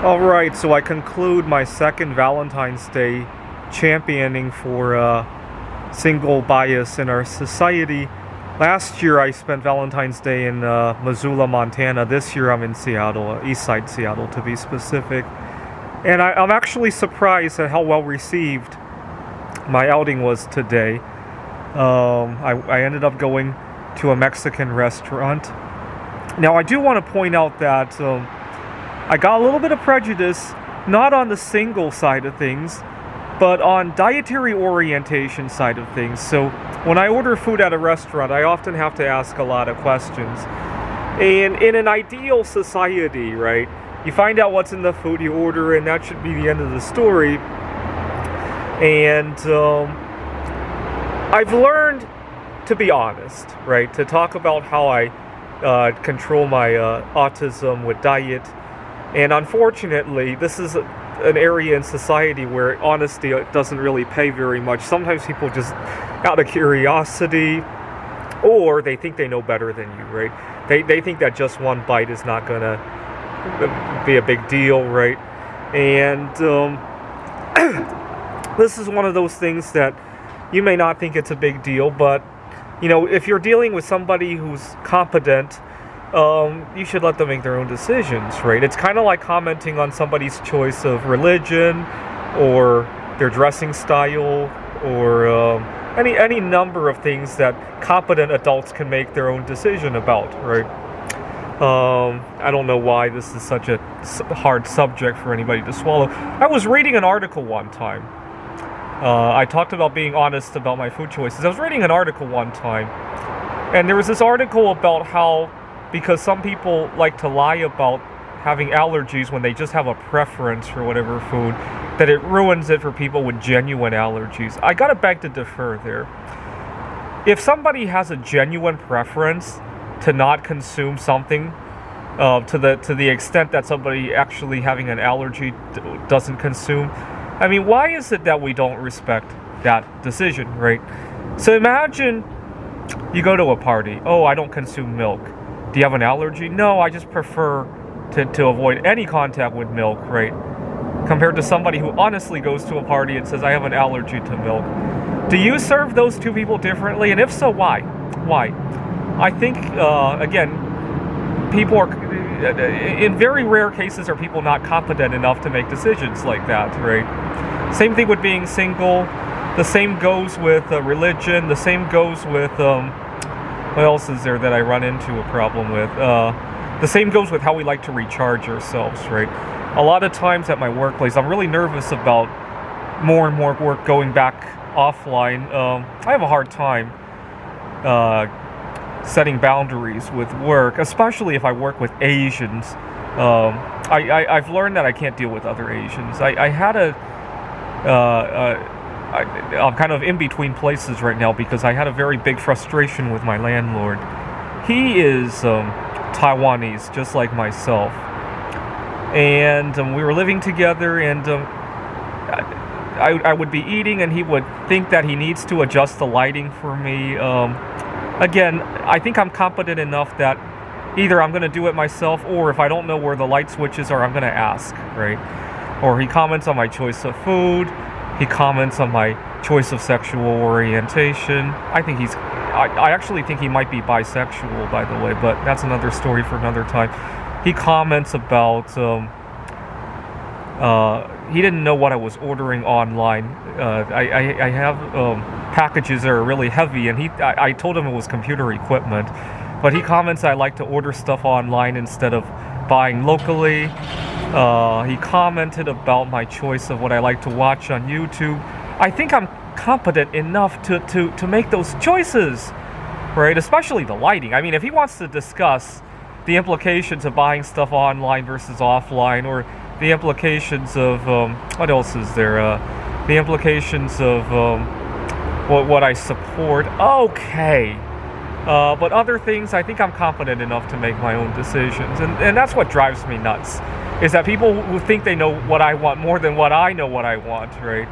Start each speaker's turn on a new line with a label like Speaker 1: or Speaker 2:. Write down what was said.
Speaker 1: Alright, so I conclude my second Valentine's Day championing for single bias in our society. Last year I spent Valentine's Day in Missoula, Montana. This year I'm in Seattle, east side Seattle to be specific. And I'm actually surprised at how well received my outing was today. I ended up going to a Mexican restaurant. Now I do want to point out that I got a little bit of prejudice, not on the single side of things, but on dietary orientation side of things. So when I order food at a restaurant, I often have to ask a lot of questions. And in an ideal society, right, you find out what's in the food you order, and that should be the end of the story. And I've learned to be honest, right, to talk about how I control my autism with diet. And unfortunately, this is an area in society where honesty doesn't really pay very much. Sometimes people just, out of curiosity, or they think they know better than you, right? They think that just one bite is not going to be a big deal, right? And this is one of those things that you may not think it's a big deal, but, you know, if you're dealing with somebody who's competent, you should let them make their own decisions, right? It's kind of like commenting on somebody's choice of religion or their dressing style or any number of things that competent adults can make their own decision about, right? I don't know why this is such a hard subject for anybody to swallow. I was reading an article one time. I talked about being honest about my food choices. I was reading an article one time, and there was this article about how, because some people like to lie about having allergies when they just have a preference for whatever food, that it ruins it for people with genuine allergies. I gotta beg to differ there. If somebody has a genuine preference to not consume something to the extent that somebody actually having an allergy doesn't consume, I mean, why is it that we don't respect that decision, right? So imagine you go to a party. Oh, I don't consume milk. Do you have an allergy? No, I just prefer to avoid any contact with milk, right? Compared to somebody who honestly goes to a party and says, I have an allergy to milk. Do you serve those two people differently? And if so, why? Why? I think, again, people are, in very rare cases, are people not competent enough to make decisions like that, right? Same thing with being single. The same goes with religion. The same goes with... what else is there that I run into a problem with? The same goes with how we like to recharge ourselves, right? A lot of times at my workplace, I'm really nervous about more and more work going back offline. I have a hard time setting boundaries with work, especially if I work with Asians. I've learned that I can't deal with other Asians. I'm kind of in between places right now because I had a very big frustration with my landlord. He is Taiwanese, just like myself. And we were living together, and I would be eating, and he would think that he needs to adjust the lighting for me. Again, I think I'm competent enough that either I'm going to do it myself, or if I don't know where the light switches are, I'm going to ask, right? Or he comments on my choice of food. He comments on my choice of sexual orientation. I actually think he might be bisexual, by the way, but that's another story for another time. He comments about, he didn't know what I was ordering online. I have packages that are really heavy, and I told him it was computer equipment, but he comments I like to order stuff online instead of buying locally. He commented about my choice of what I like to watch on YouTube. I think I'm competent enough to make those choices, right? Especially the lighting. I mean, if he wants to discuss the implications of buying stuff online versus offline, or the implications of, what else is there? The implications of what I support. Okay. But other things, I think I'm competent enough to make my own decisions. And that's what drives me nuts, is that people who think they know what I want more than what I know what I want, right?